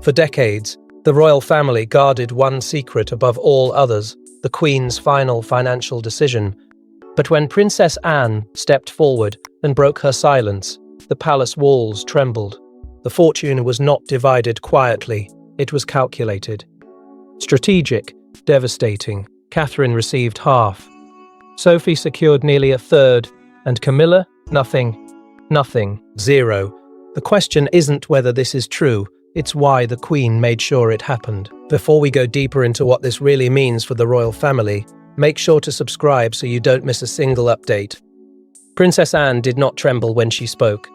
For decades, the royal family guarded one secret above all others, the Queen's final financial decision. But when Princess Anne stepped forward and broke her silence, the palace walls trembled. The fortune was not divided quietly, it was calculated. Strategic, devastating. Catherine received half. Sophie secured nearly a third, and Camilla, nothing, zero. The question isn't whether this is true, it's why the Queen made sure it happened. Before we go deeper into what this really means for the royal family, make sure to subscribe so you don't miss a single update. Princess Anne did not tremble when she spoke.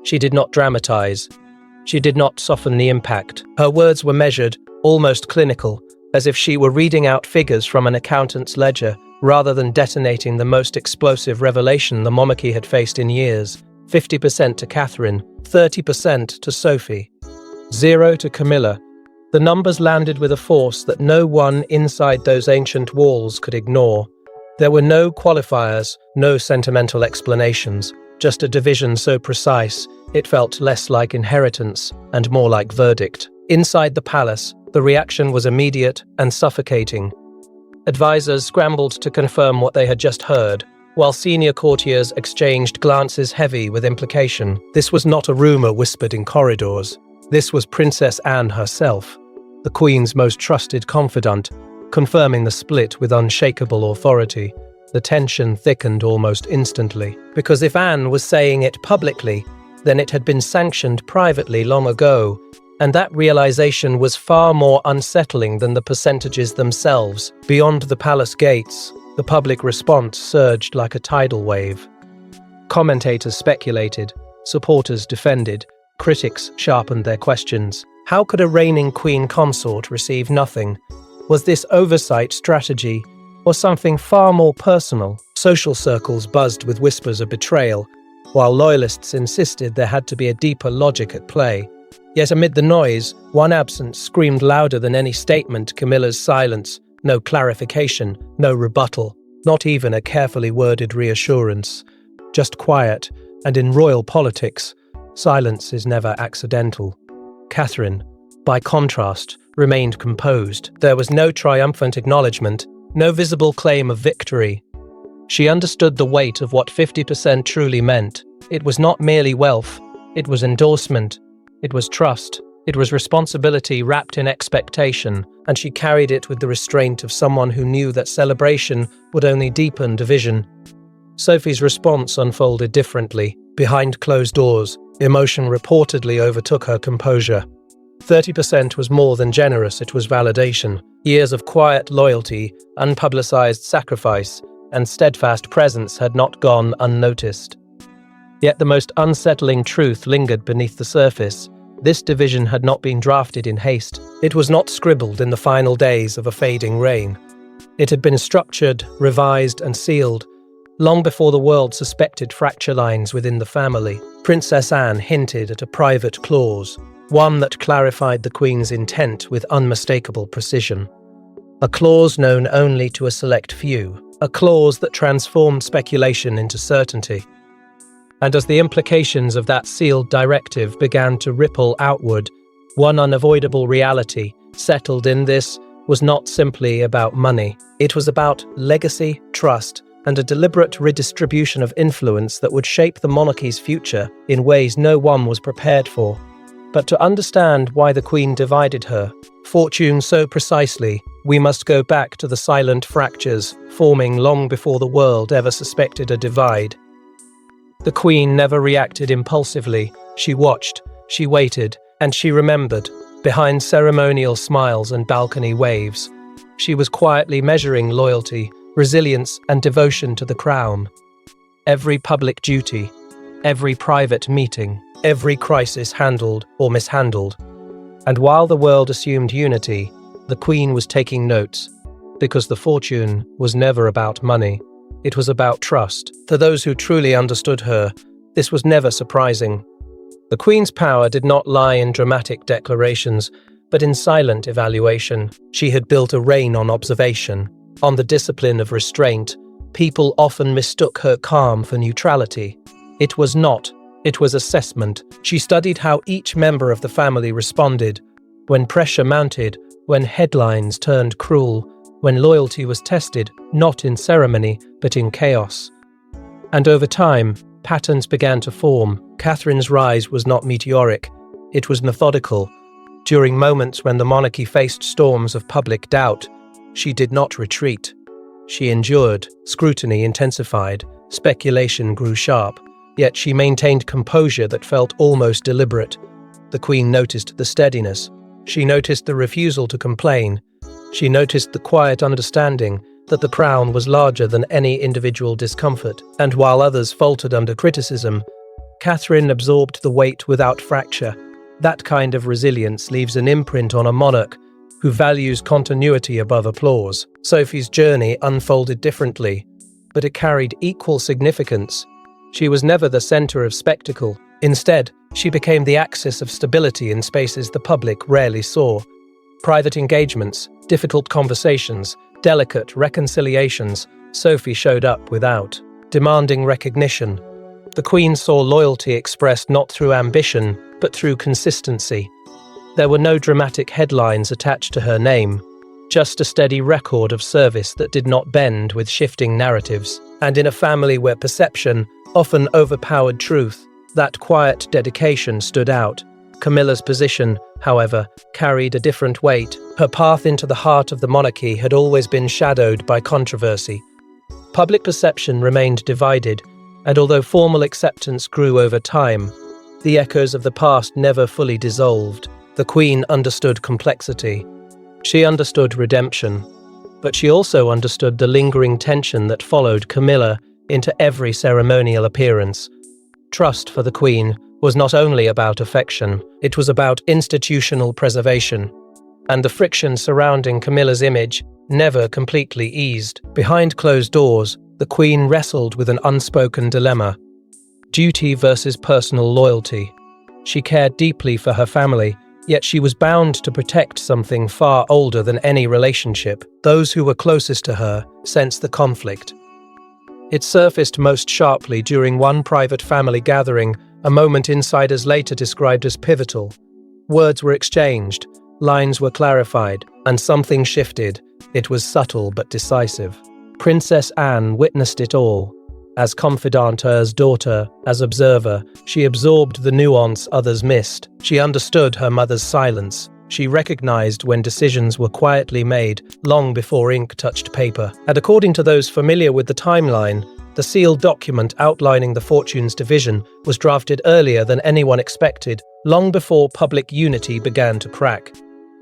She did not dramatize. She did not soften the impact. Her words were measured, almost clinical, as if she were reading out figures from an accountant's ledger, rather than detonating the most explosive revelation the monarchy had faced in years. 50% to Catherine, 30% to Sophie, 0 to Camilla. The numbers landed with a force that no one inside those ancient walls could ignore. There were no qualifiers, no sentimental explanations, just a division so precise, it felt less like inheritance and more like verdict. Inside the palace, the reaction was immediate and suffocating. Advisors scrambled to confirm what they had just heard, while senior courtiers exchanged glances heavy with implication. This was not a rumor whispered in corridors. This was Princess Anne herself, the Queen's most trusted confidant, confirming the split with unshakable authority. The tension thickened almost instantly, because if Anne was saying it publicly, then it had been sanctioned privately long ago, and that realization was far more unsettling than the percentages themselves. Beyond the palace gates, the public response surged like a tidal wave. Commentators speculated, supporters defended, critics sharpened their questions. How could a reigning queen consort receive nothing? Was this oversight strategy, or something far more personal? Social circles buzzed with whispers of betrayal, while loyalists insisted there had to be a deeper logic at play. Yet amid the noise, one absence screamed louder than any statement: Camilla's silence. No clarification, no rebuttal, not even a carefully worded reassurance. Just quiet, and in royal politics, silence is never accidental. Catherine, by contrast, remained composed. There was no triumphant acknowledgement, no visible claim of victory. She understood the weight of what 50% truly meant. It was not merely wealth, it was endorsement, it was trust, it was responsibility wrapped in expectation, and she carried it with the restraint of someone who knew that celebration would only deepen division. Sophie's response unfolded differently. Behind closed doors, emotion reportedly overtook her composure. 30% was more than generous, it was validation. Years of quiet loyalty, unpublicized sacrifice, and steadfast presence had not gone unnoticed. Yet the most unsettling truth lingered beneath the surface. This division had not been drafted in haste. It was not scribbled in the final days of a fading reign. It had been structured, revised, and sealed long before the world suspected fracture lines within the family. Princess Anne hinted at a private clause, one that clarified the Queen's intent with unmistakable precision. A clause known only to a select few, a clause that transformed speculation into certainty. And as the implications of that sealed directive began to ripple outward, one unavoidable reality settled in: this was not simply about money. It was about legacy, trust, and a deliberate redistribution of influence that would shape the monarchy's future in ways no one was prepared for. But to understand why the Queen divided her fortune so precisely, we must go back to the silent fractures forming long before the world ever suspected a divide. The Queen never reacted impulsively. She watched, she waited, and she remembered. Behind ceremonial smiles and balcony waves, she was quietly measuring loyalty, resilience, and devotion to the crown. Every public duty, every private meeting, every crisis handled or mishandled. And while the world assumed unity, the Queen was taking notes, because the fortune was never about money. It was about trust. To those who truly understood her, this was never surprising. The Queen's power did not lie in dramatic declarations, but in silent evaluation. She had built a reign on observation, on the discipline of restraint. People often mistook her calm for neutrality. It was not. It was assessment. She studied how each member of the family responded, When pressure mounted, when headlines turned cruel, when loyalty was tested, not in ceremony, but in chaos. And over time, patterns began to form. Catherine's rise was not meteoric, it was methodical. During moments when the monarchy faced storms of public doubt, she did not retreat. She endured, scrutiny intensified, speculation grew sharp, yet she maintained composure that felt almost deliberate. The Queen noticed the steadiness. She noticed the refusal to complain. She noticed the quiet understanding that the crown was larger than any individual discomfort, and while others faltered under criticism, Catherine absorbed the weight without fracture. That kind of resilience leaves an imprint on a monarch who values continuity above applause. Sophie's journey unfolded differently, but it carried equal significance. She was never the center of spectacle. Instead, she became the axis of stability in spaces the public rarely saw. Private engagements, difficult conversations, delicate reconciliations, Sophie showed up without, demanding recognition. The Queen saw loyalty expressed not through ambition, but through consistency. There were no dramatic headlines attached to her name, just a steady record of service that did not bend with shifting narratives. And in a family where perception often overpowered truth, that quiet dedication stood out. Camilla's position, however, carried a different weight. Her path into the heart of the monarchy had always been shadowed by controversy. Public perception remained divided, and although formal acceptance grew over time, the echoes of the past never fully dissolved. The Queen understood complexity. She understood redemption, but she also understood the lingering tension that followed Camilla into every ceremonial appearance. Trust for the Queen was not only about affection, it was about institutional preservation, and the friction surrounding Camilla's image never completely eased. Behind closed doors, the Queen wrestled with an unspoken dilemma: duty versus personal loyalty. She cared deeply for her family, yet she was bound to protect something far older than any relationship. Those who were closest to her sensed the conflict. It surfaced most sharply during one private family gathering, a moment insiders later described as pivotal. Words were exchanged, lines were clarified, and something shifted. It was subtle but decisive. Princess Anne witnessed it all. As confidante, as daughter, as observer, she absorbed the nuance others missed. She understood her mother's silence. She recognized when decisions were quietly made, long before ink touched paper. And according to those familiar with the timeline, the sealed document outlining the fortune's division was drafted earlier than anyone expected, long before public unity began to crack.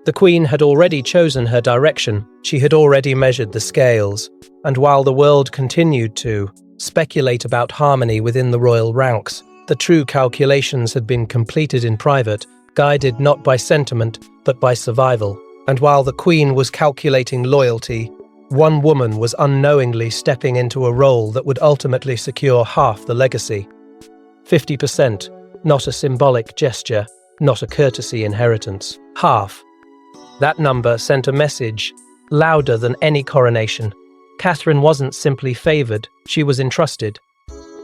The Queen had already chosen her direction. She had already measured the scales. And while the world continued to speculate about harmony within the royal ranks, the true calculations had been completed in private, guided not by sentiment, but by survival. And while the Queen was calculating loyalty, one woman was unknowingly stepping into a role that would ultimately secure half the legacy. 50%, not a symbolic gesture, not a courtesy inheritance. Half. That number sent a message, louder than any coronation. Catherine wasn't simply favoured, she was entrusted.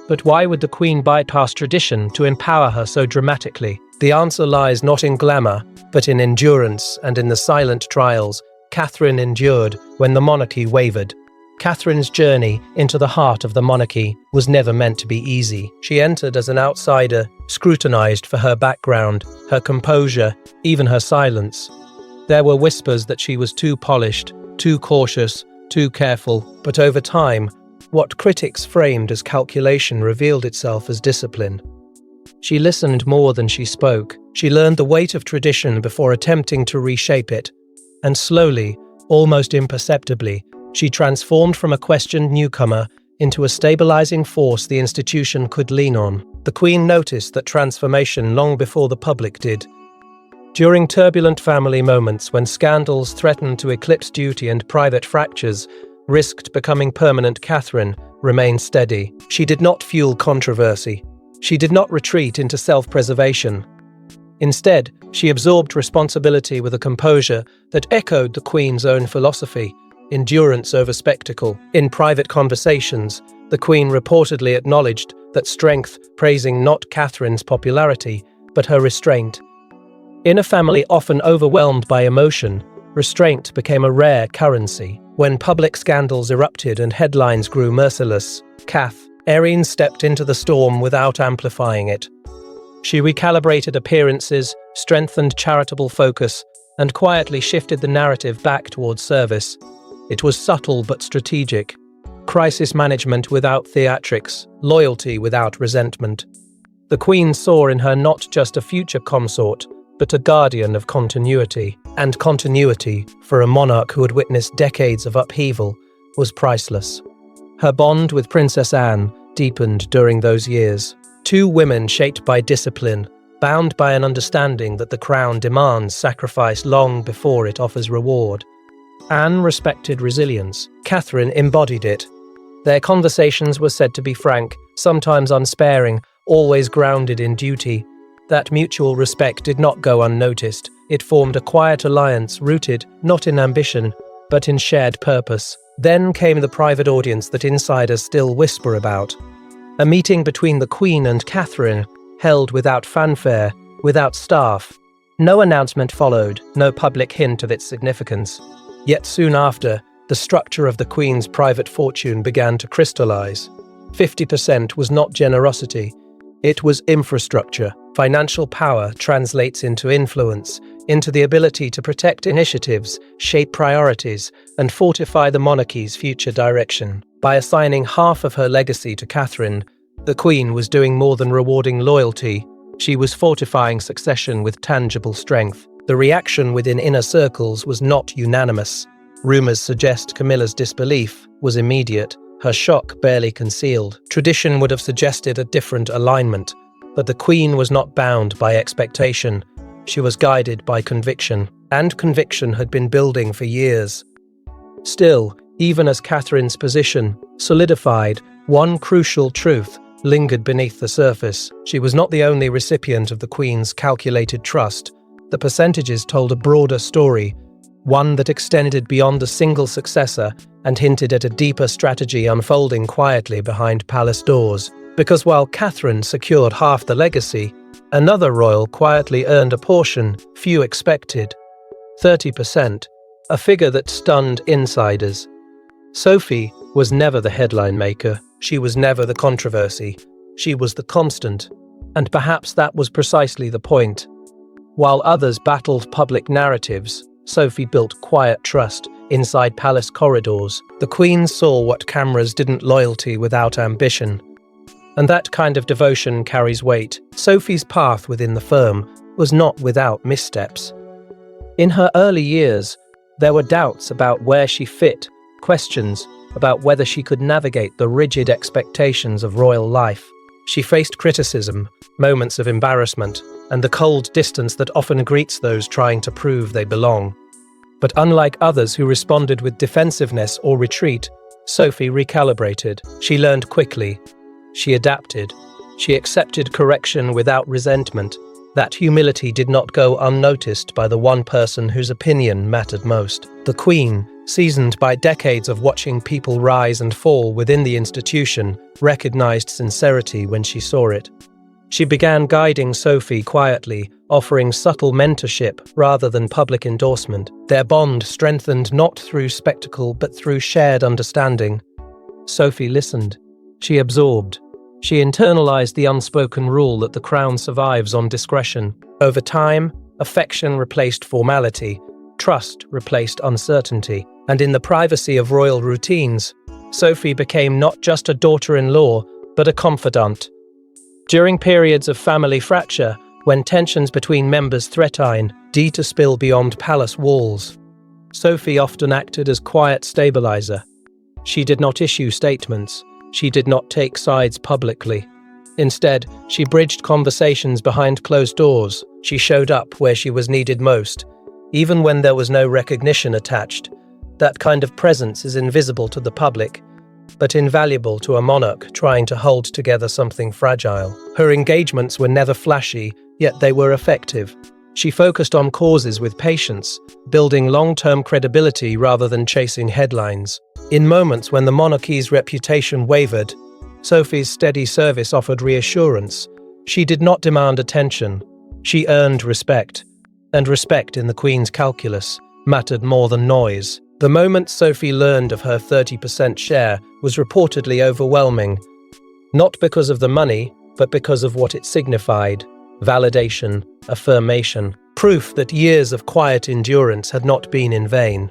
But why would the Queen bypass tradition to empower her so dramatically? The answer lies not in glamour, but in endurance and in the silent trials Catherine endured when the monarchy wavered. Catherine's journey into the heart of the monarchy was never meant to be easy. She entered as an outsider, scrutinized for her background, her composure, even her silence. There were whispers that she was too polished, too cautious, too careful, but over time, what critics framed as calculation revealed itself as discipline. She listened more than she spoke. She learned the weight of tradition before attempting to reshape it. And slowly, almost imperceptibly, she transformed from a questioned newcomer into a stabilizing force the institution could lean on. The Queen noticed that transformation long before the public did. During turbulent family moments when scandals threatened to eclipse duty and private fractures risked becoming permanent, Catherine remained steady. She did not fuel controversy. She did not retreat into self-preservation. Instead, she absorbed responsibility with a composure that echoed the Queen's own philosophy: endurance over spectacle. In private conversations, the Queen reportedly acknowledged that strength, praising not Catherine's popularity, but her restraint. In a family often overwhelmed by emotion, restraint became a rare currency. When public scandals erupted and headlines grew merciless, Catherine stepped into the storm without amplifying it. She recalibrated appearances, strengthened charitable focus, and quietly shifted the narrative back towards service. It was subtle but strategic. Crisis management without theatrics, loyalty without resentment. The Queen saw in her not just a future consort, but a guardian of continuity. And continuity, for a monarch who had witnessed decades of upheaval, was priceless. Her bond with Princess Anne deepened during those years. Two women shaped by discipline, bound by an understanding that the crown demands sacrifice long before it offers reward. Anne respected resilience. Catherine embodied it. Their conversations were said to be frank, sometimes unsparing, always grounded in duty. That mutual respect did not go unnoticed. It formed a quiet alliance rooted not in ambition, but in shared purpose. Then came the private audience that insiders still whisper about. A meeting between the Queen and Catherine, held without fanfare, without staff. No announcement followed, no public hint of its significance. Yet soon after, the structure of the Queen's private fortune began to crystallize. 50% was not generosity, it was infrastructure. Financial power translates into influence, into the ability to protect initiatives, shape priorities, and fortify the monarchy's future direction. By assigning half of her legacy to Catherine, the Queen was doing more than rewarding loyalty. She was fortifying succession with tangible strength. The reaction within inner circles was not unanimous. Rumors suggest Camilla's disbelief was immediate, her shock barely concealed. Tradition would have suggested a different alignment, but the Queen was not bound by expectation. She was guided by conviction, and conviction had been building for years. Still, even as Catherine's position solidified, one crucial truth lingered beneath the surface. She was not the only recipient of the Queen's calculated trust. The percentages told a broader story, one that extended beyond a single successor and hinted at a deeper strategy unfolding quietly behind palace doors. Because while Catherine secured half the legacy, another royal quietly earned a portion few expected, 30%, a figure that stunned insiders. Sophie was never the headline maker, she was never the controversy, she was the constant, and perhaps that was precisely the point. While others battled public narratives, Sophie built quiet trust inside palace corridors. The Queen saw what cameras didn't: loyalty without ambition. And that kind of devotion carries weight. Sophie's path within the firm was not without missteps. In her early years, there were doubts about where she fit, questions about whether she could navigate the rigid expectations of royal life. She faced criticism, moments of embarrassment, and the cold distance that often greets those trying to prove they belong. But unlike others who responded with defensiveness or retreat, Sophie recalibrated. She learned quickly. She adapted. She accepted correction without resentment. That humility did not go unnoticed by the one person whose opinion mattered most. The Queen, seasoned by decades of watching people rise and fall within the institution, recognized sincerity when she saw it. She began guiding Sophie quietly, offering subtle mentorship rather than public endorsement. Their bond strengthened not through spectacle but through shared understanding. Sophie listened. She absorbed. She internalized the unspoken rule that the crown survives on discretion. Over time, affection replaced formality, trust replaced uncertainty, and in the privacy of royal routines, Sophie became not just a daughter-in-law, but a confidant. During periods of family fracture, when tensions between members threatened to spill beyond palace walls, Sophie often acted as quiet stabilizer. She did not issue statements. She did not take sides publicly. Instead, she bridged conversations behind closed doors. She showed up where she was needed most, even when there was no recognition attached. That kind of presence is invisible to the public, but invaluable to a monarch trying to hold together something fragile. Her engagements were never flashy, yet they were effective. She focused on causes with patience, building long-term credibility rather than chasing headlines. In moments when the monarchy's reputation wavered, Sophie's steady service offered reassurance. She did not demand attention. She earned respect. and respect in the Queen's calculus mattered more than noise. The moment Sophie learned of her 30% share was reportedly overwhelming, not because of the money, but because of what it signified: validation, affirmation, proof that years of quiet endurance had not been in vain.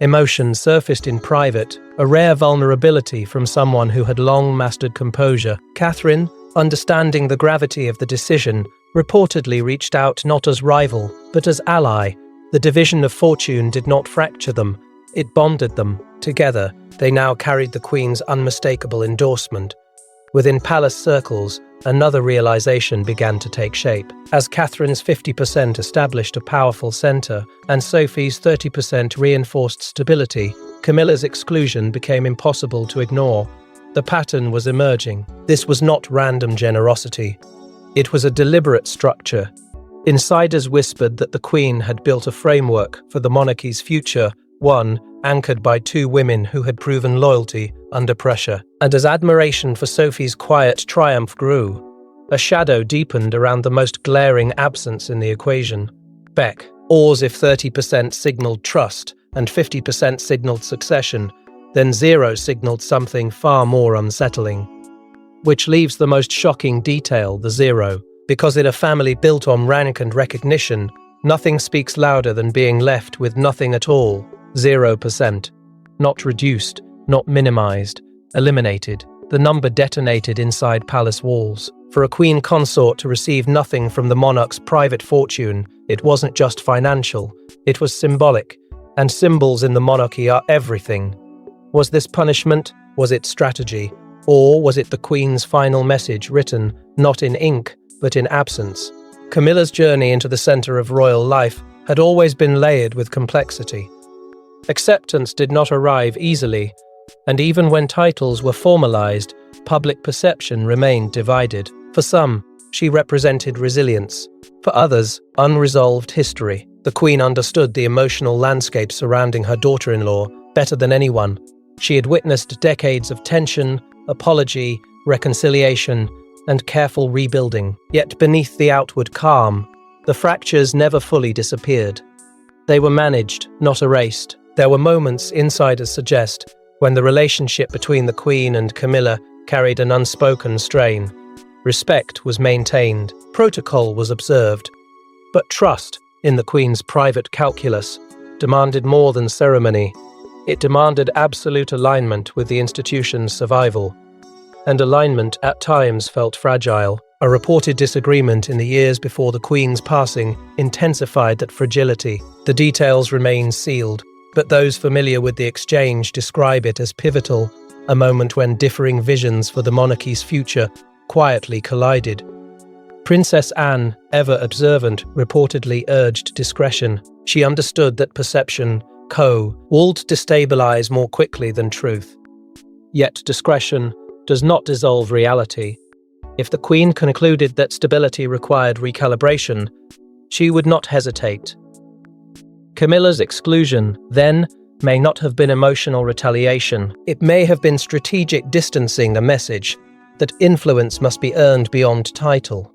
Emotion surfaced in private, a rare vulnerability from someone who had long mastered composure. Catherine, understanding the gravity of the decision, reportedly reached out not as rival, but as ally. The division of fortune did not fracture them, it bonded them. Together, they now carried the Queen's unmistakable endorsement. Within palace circles, another realization began to take shape. As Catherine's 50% established a powerful centre, and Sophie's 30% reinforced stability, Camilla's exclusion became impossible to ignore. The pattern was emerging. This was not random generosity. It was a deliberate structure. Insiders whispered that the Queen had built a framework for the monarchy's future, one anchored by two women who had proven loyalty under pressure. And as admiration for Sophie's quiet triumph grew, a shadow deepened around the most glaring absence in the equation. Beck, ours if 30% signaled trust and 50% signaled succession, then zero signaled something far more unsettling. Which leaves the most shocking detail, the zero. Because in a family built on rank and recognition, nothing speaks louder than being left with nothing at all. 0%. Not reduced, not minimized, eliminated. The number detonated inside palace walls. For a queen consort to receive nothing from the monarch's private fortune, it wasn't just financial, it was symbolic. And symbols in the monarchy are everything. Was this punishment? Was it strategy? Or was it the Queen's final message written, not in ink, but in absence? Camilla's journey into the centre of royal life had always been layered with complexity. Acceptance did not arrive easily, and even when titles were formalized, public perception remained divided. For some, she represented resilience. For others, unresolved history. The Queen understood the emotional landscape surrounding her daughter-in-law better than anyone. She had witnessed decades of tension, apology, reconciliation, and careful rebuilding. Yet beneath the outward calm, the fractures never fully disappeared. They were managed, not erased. There were moments, insiders suggest, when the relationship between the Queen and Camilla carried an unspoken strain. Respect was maintained, protocol was observed, but trust in the Queen's private calculus demanded more than ceremony. It demanded absolute alignment with the institution's survival. And alignment at times felt fragile. A reported disagreement in the years before the Queen's passing intensified that fragility. The details remain sealed, but those familiar with the exchange describe it as pivotal, a moment when differing visions for the monarchy's future quietly collided. Princess Anne, ever observant, reportedly urged discretion. She understood that perception, would destabilize more quickly than truth. Yet discretion does not dissolve reality. If the Queen concluded that stability required recalibration, she would not hesitate. Camilla's exclusion, then, may not have been emotional retaliation. It may have been strategic distancing, a message that influence must be earned beyond title.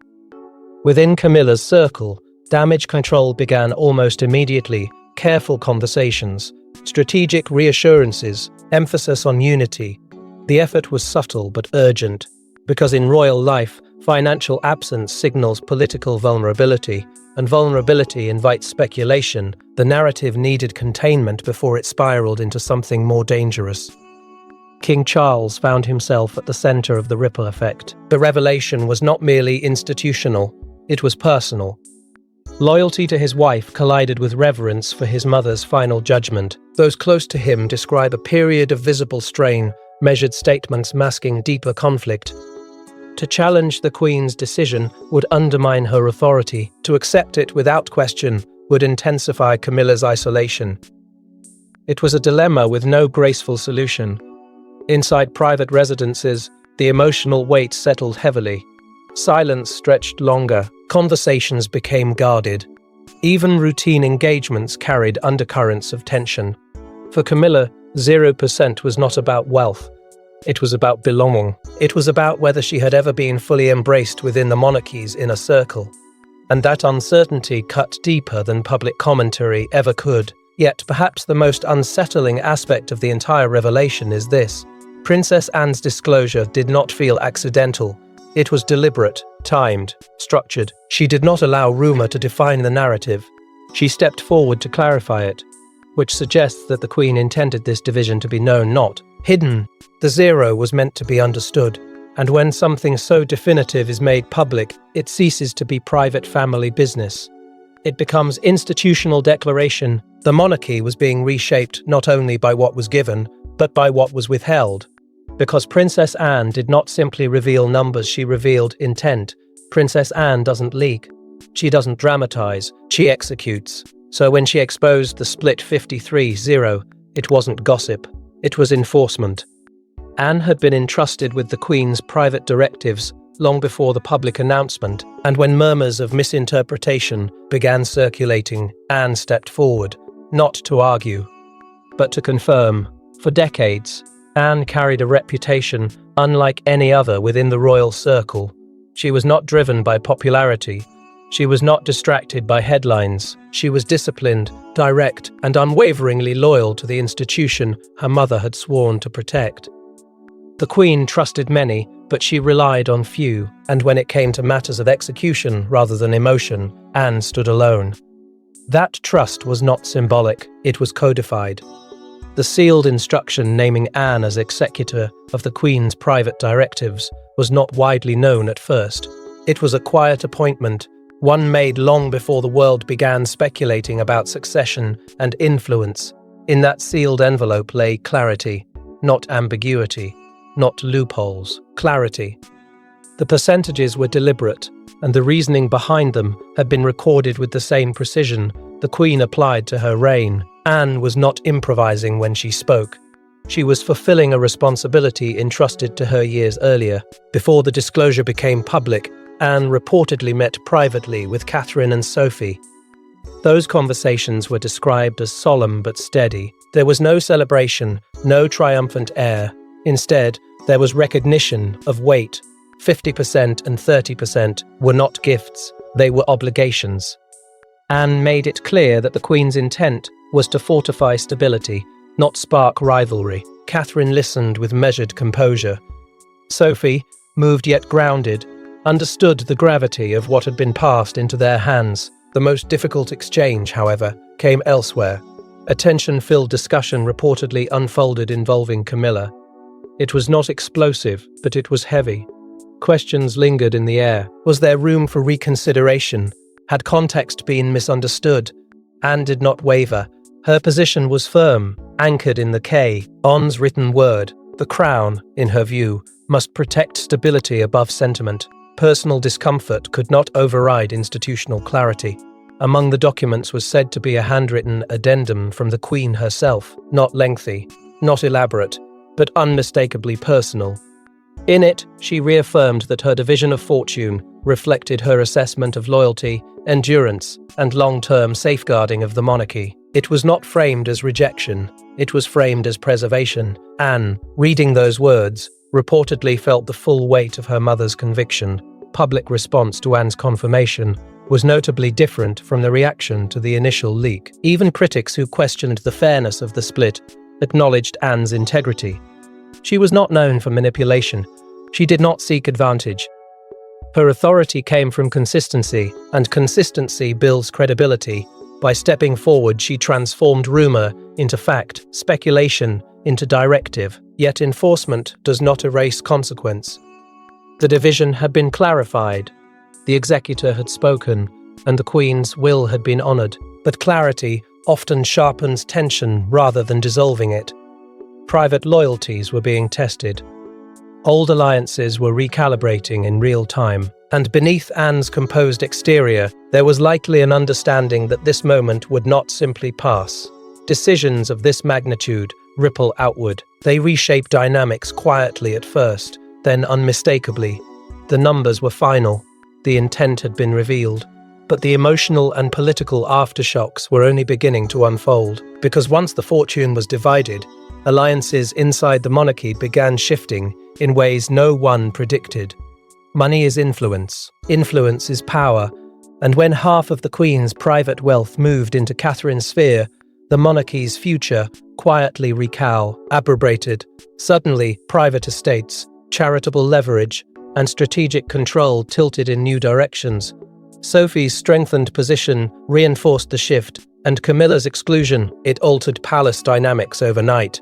Within Camilla's circle, damage control began almost immediately. Careful conversations, strategic reassurances, emphasis on unity. The effort was subtle but urgent, because in royal life, financial absence signals political vulnerability, and vulnerability invites speculation. The narrative needed containment before it spiraled into something more dangerous. King Charles found himself at the center of the ripple effect. The revelation was not merely institutional, it was personal. Loyalty to his wife collided with reverence for his mother's final judgment. Those close to him describe a period of visible strain, measured statements masking deeper conflict. To challenge the Queen's decision would undermine her authority. To accept it without question would intensify Camilla's isolation. It was a dilemma with no graceful solution. Inside private residences, the emotional weight settled heavily. Silence stretched longer. Conversations became guarded. Even routine engagements carried undercurrents of tension. For Camilla, 0% was not about wealth. It was about belonging. It was about whether she had ever been fully embraced within the monarchy's inner circle. and that uncertainty cut deeper than public commentary ever could. Yet perhaps the most unsettling aspect of the entire revelation is this. Princess Anne's disclosure did not feel accidental. It was deliberate, timed, structured. She did not allow rumor to define the narrative. She stepped forward to clarify it, which suggests that the Queen intended this division to be known, not hidden. The zero was meant to be understood, and when something so definitive is made public, it ceases to be private family business. It becomes institutional declaration. The monarchy was being reshaped not only by what was given, but by what was withheld. Because Princess Anne did not simply reveal numbers, she revealed intent. Princess Anne doesn't leak. She doesn't dramatize, she executes. So when she exposed the split 53-0, it wasn't gossip, it was enforcement. Anne had been entrusted with the Queen's private directives long before the public announcement, and when murmurs of misinterpretation began circulating, Anne stepped forward, not to argue, but to confirm. For decades, Anne carried a reputation unlike any other within the royal circle. She was not driven by popularity. She was not distracted by headlines. She was disciplined, direct, and unwaveringly loyal to the institution her mother had sworn to protect. The Queen trusted many, but she relied on few, and when it came to matters of execution rather than emotion, Anne stood alone. That trust was not symbolic, it was codified. The sealed instruction naming Anne as executor of the Queen's private directives was not widely known at first. It was a quiet appointment, one made long before the world began speculating about succession and influence. In that sealed envelope lay clarity, not ambiguity, not loopholes, clarity. The percentages were deliberate, and the reasoning behind them had been recorded with the same precision the Queen applied to her reign. Anne was not improvising when she spoke. She was fulfilling a responsibility entrusted to her years earlier. Before the disclosure became public, Anne reportedly met privately with Catherine and Sophie. Those conversations were described as solemn but steady. There was no celebration, no triumphant air. Instead, there was recognition of weight. 50% and 30% were not gifts, they were obligations. Anne made it clear that the Queen's intent was to fortify stability, not spark rivalry. Catherine listened with measured composure. Sophie, moved yet grounded, understood the gravity of what had been passed into their hands. The most difficult exchange, however, came elsewhere. A tension-filled discussion reportedly unfolded involving Camilla. It was not explosive, but it was heavy. Questions lingered in the air. Was there room for reconsideration? Had context been misunderstood? Anne did not waver. Her position was firm, anchored in the On's written word. The Crown, in her view, must protect stability above sentiment. Personal discomfort could not override institutional clarity. Among the documents was said to be a handwritten addendum from the Queen herself, not lengthy, not elaborate, but unmistakably personal. In it, she reaffirmed that her division of fortune reflected her assessment of loyalty, endurance, and long-term safeguarding of the monarchy. It was not framed as rejection, it was framed as preservation. Anne, reading those words, reportedly felt the full weight of her mother's conviction. Public response to Anne's confirmation was notably different from the reaction to the initial leak. Even critics who questioned the fairness of the split acknowledged Anne's integrity. She was not known for manipulation. She did not seek advantage. Her authority came from consistency, and consistency builds credibility. By stepping forward, she transformed rumor into fact, speculation into directive. Yet enforcement does not erase consequence. The division had been clarified, the executor had spoken, and the Queen's will had been honoured. But clarity often sharpens tension rather than dissolving it. Private loyalties were being tested. Old alliances were recalibrating in real time, and beneath Anne's composed exterior, there was likely an understanding that this moment would not simply pass. Decisions of this magnitude ripple outward. They reshape dynamics quietly at first, then unmistakably. The numbers were final. The intent had been revealed. But the emotional and political aftershocks were only beginning to unfold, because once the fortune was divided, alliances inside the monarchy began shifting in ways no one predicted. Money is influence. Influence is power. And when half of the Queen's private wealth moved into Catherine's sphere, the monarchy's future quietly abrogated. Suddenly, private estates, charitable leverage, and strategic control tilted in new directions. Sophie's strengthened position reinforced the shift, and Camilla's exclusion, it altered palace dynamics overnight.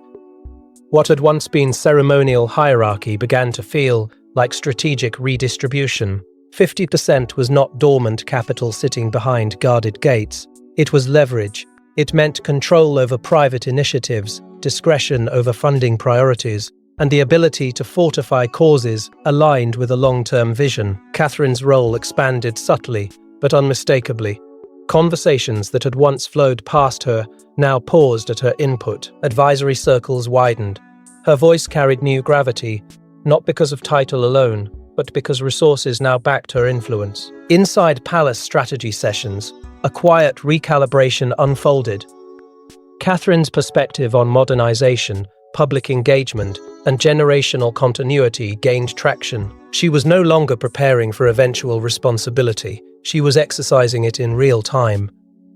What had once been ceremonial hierarchy began to feel like strategic redistribution. 50% was not dormant capital sitting behind guarded gates. It was leverage. It meant control over private initiatives, discretion over funding priorities, and the ability to fortify causes aligned with a long-term vision. Catherine's role expanded subtly, but unmistakably. Conversations that had once flowed past her now paused at her input. Advisory circles widened. Her voice carried new gravity, not because of title alone, but because resources now backed her influence. Inside palace strategy sessions, a quiet recalibration unfolded. Catherine's perspective on modernization, public engagement, and generational continuity gained traction. She was no longer preparing for eventual responsibility. She was exercising it in real time.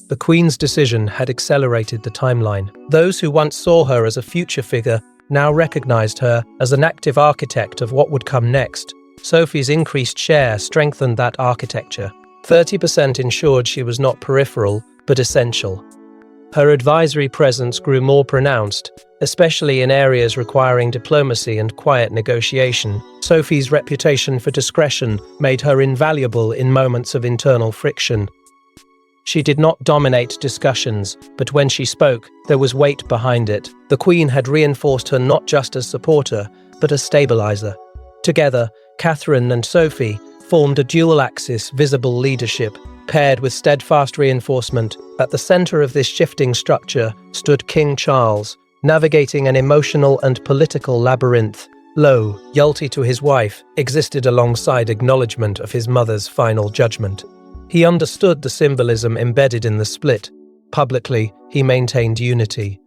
The Queen's decision had accelerated the timeline. Those who once saw her as a future figure now recognized her as an active architect of what would come next. Sophie's increased share strengthened that architecture. 30% ensured she was not peripheral, but essential. Her advisory presence grew more pronounced, especially in areas requiring diplomacy and quiet negotiation. Sophie's reputation for discretion made her invaluable in moments of internal friction. She did not dominate discussions, but when she spoke, there was weight behind it. The Queen had reinforced her not just as supporter, but as stabilizer. Together, Catherine and Sophie formed a dual-axis visible leadership, paired with steadfast reinforcement. At the center of this shifting structure stood King Charles, navigating an emotional and political labyrinth. Loyalty to his wife existed alongside acknowledgement of his mother's final judgment. He understood the symbolism embedded in the split. Publicly, he maintained unity.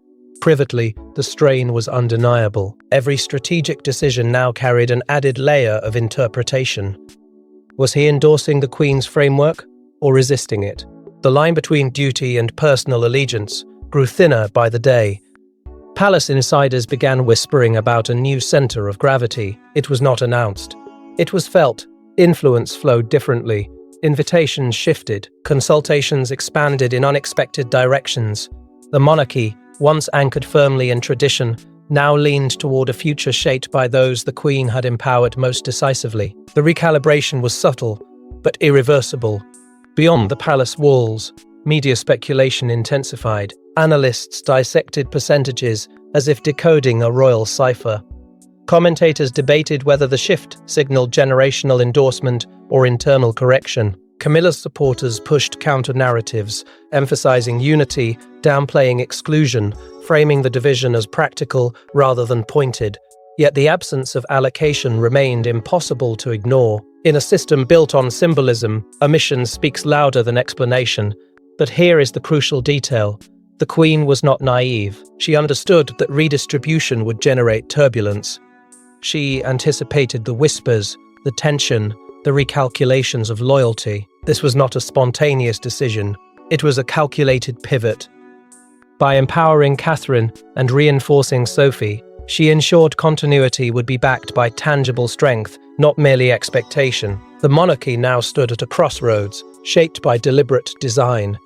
Privately, the strain was undeniable. Every strategic decision now carried an added layer of interpretation. Was he endorsing the Queen's framework or resisting it? The line between duty and personal allegiance grew thinner by the day. Palace insiders began whispering about a new center of gravity. It was not announced. It was felt. Influence flowed differently. Invitations shifted. Consultations expanded in unexpected directions. The monarchy, once anchored firmly in tradition, now leaned toward a future shaped by those the Queen had empowered most decisively. The recalibration was subtle, but irreversible. Beyond the palace walls, media speculation intensified. Analysts dissected percentages as if decoding a royal cipher. Commentators debated whether the shift signaled generational endorsement or internal correction. Camilla's supporters pushed counter-narratives, emphasizing unity, downplaying exclusion, framing the division as practical rather than pointed. Yet the absence of allocation remained impossible to ignore. In a system built on symbolism, omission speaks louder than explanation. But here is the crucial detail. The Queen was not naive. She understood that redistribution would generate turbulence. She anticipated the whispers, the tension, the recalculations of loyalty. This was not a spontaneous decision. It was a calculated pivot. By empowering Catherine and reinforcing Sophie, she ensured continuity would be backed by tangible strength, not merely expectation. The monarchy now stood at a crossroads, shaped by deliberate design.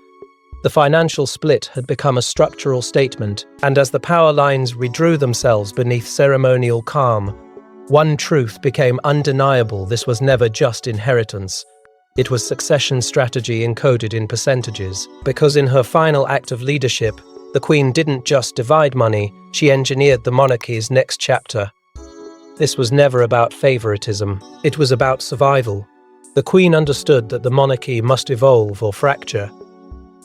The financial split had become a structural statement, and as the power lines redrew themselves beneath ceremonial calm, one truth became undeniable: this was never just inheritance. It was succession strategy encoded in percentages. Because in her final act of leadership, the Queen didn't just divide money, she engineered the monarchy's next chapter. This was never about favoritism, it was about survival. The Queen understood that the monarchy must evolve or fracture.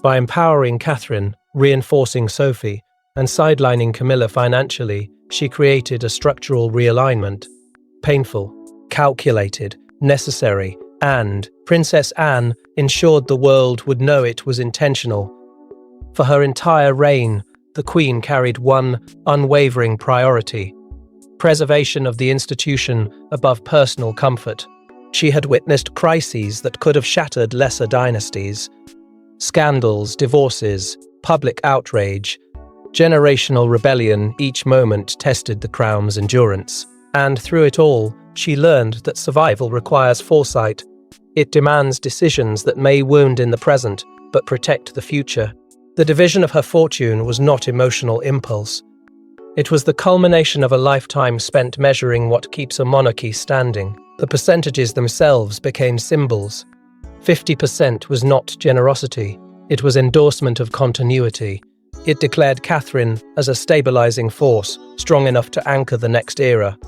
By empowering Catherine, reinforcing Sophie, and sidelining Camilla financially, she created a structural realignment. Painful, calculated, necessary, and Princess Anne ensured the world would know it was intentional. For her entire reign, the Queen carried one unwavering priority: preservation of the institution above personal comfort. She had witnessed crises that could have shattered lesser dynasties. Scandals, divorces, public outrage, generational rebellion, each moment tested the crown's endurance. And through it all, she learned that survival requires foresight. It demands decisions that may wound in the present, but protect the future. The division of her fortune was not emotional impulse. It was the culmination of a lifetime spent measuring what keeps a monarchy standing. The percentages themselves became symbols. 50% was not generosity. It was endorsement of continuity. It declared Catherine as a stabilizing force, strong enough to anchor the next era.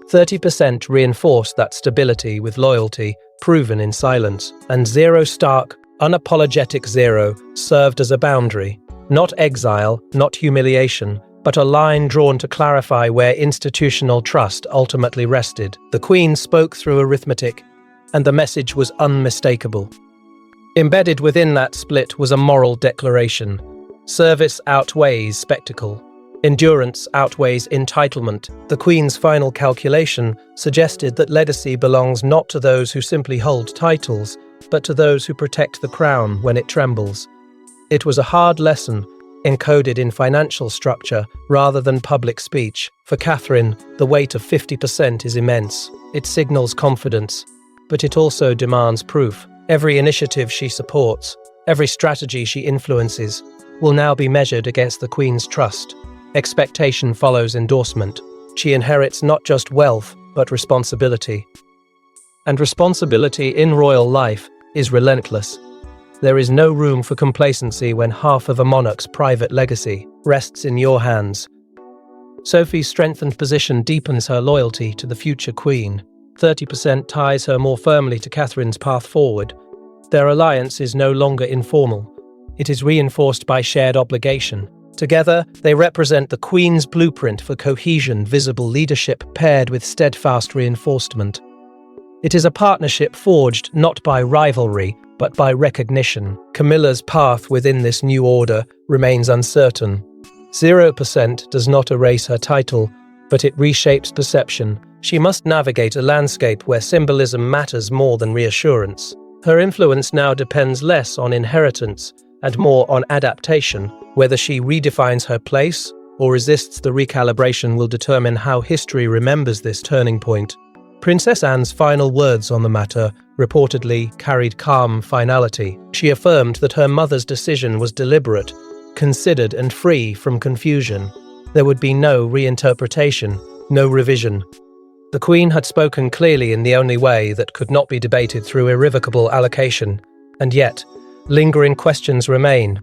30% reinforced that stability with loyalty, proven in silence. And zero, stark, unapologetic zero, served as a boundary. Not exile, not humiliation, but a line drawn to clarify where institutional trust ultimately rested. The Queen spoke through arithmetic, and the message was unmistakable. Embedded within that split was a moral declaration. Service outweighs spectacle. Endurance outweighs entitlement. The Queen's final calculation suggested that legacy belongs not to those who simply hold titles, but to those who protect the crown when it trembles. It was a hard lesson, encoded in financial structure rather than public speech. For Catherine, the weight of 50% is immense. It signals confidence, but it also demands proof. Every initiative she supports, every strategy she influences, will now be measured against the Queen's trust. Expectation follows endorsement. She inherits not just wealth, but responsibility. And responsibility in royal life is relentless. There is no room for complacency when half of a monarch's private legacy rests in your hands. Sophie's strengthened position deepens her loyalty to the future queen. 30% ties her more firmly to Catherine's path forward. Their alliance is no longer informal. It is reinforced by shared obligation. Together, they represent the Queen's blueprint for cohesion, visible leadership paired with steadfast reinforcement. It is a partnership forged not by rivalry, but by recognition. Camilla's path within this new order remains uncertain. 0% does not erase her title, but it reshapes perception. She must navigate a landscape where symbolism matters more than reassurance. Her influence now depends less on inheritance and more on adaptation. Whether she redefines her place or resists the recalibration will determine how history remembers this turning point. Princess Anne's final words on the matter reportedly carried calm finality. She affirmed that her mother's decision was deliberate, considered and free from confusion. There would be no reinterpretation, no revision. The Queen had spoken clearly in the only way that could not be debated through irrevocable allocation, and yet, lingering questions remain.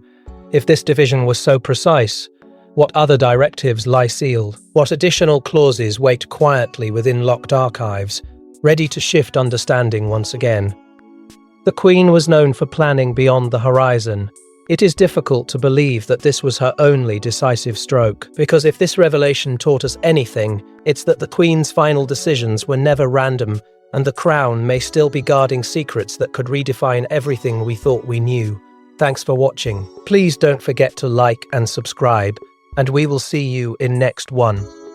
If this division was so precise, what other directives lie sealed? What additional clauses wait quietly within locked archives, ready to shift understanding once again? The Queen was known for planning beyond the horizon. It is difficult to believe that this was her only decisive stroke, because if this revelation taught us anything, it's that the Queen's final decisions were never random, and the Crown may still be guarding secrets that could redefine everything we thought we knew. Thanks for watching. Please don't forget to like and subscribe, and we will see you in next one.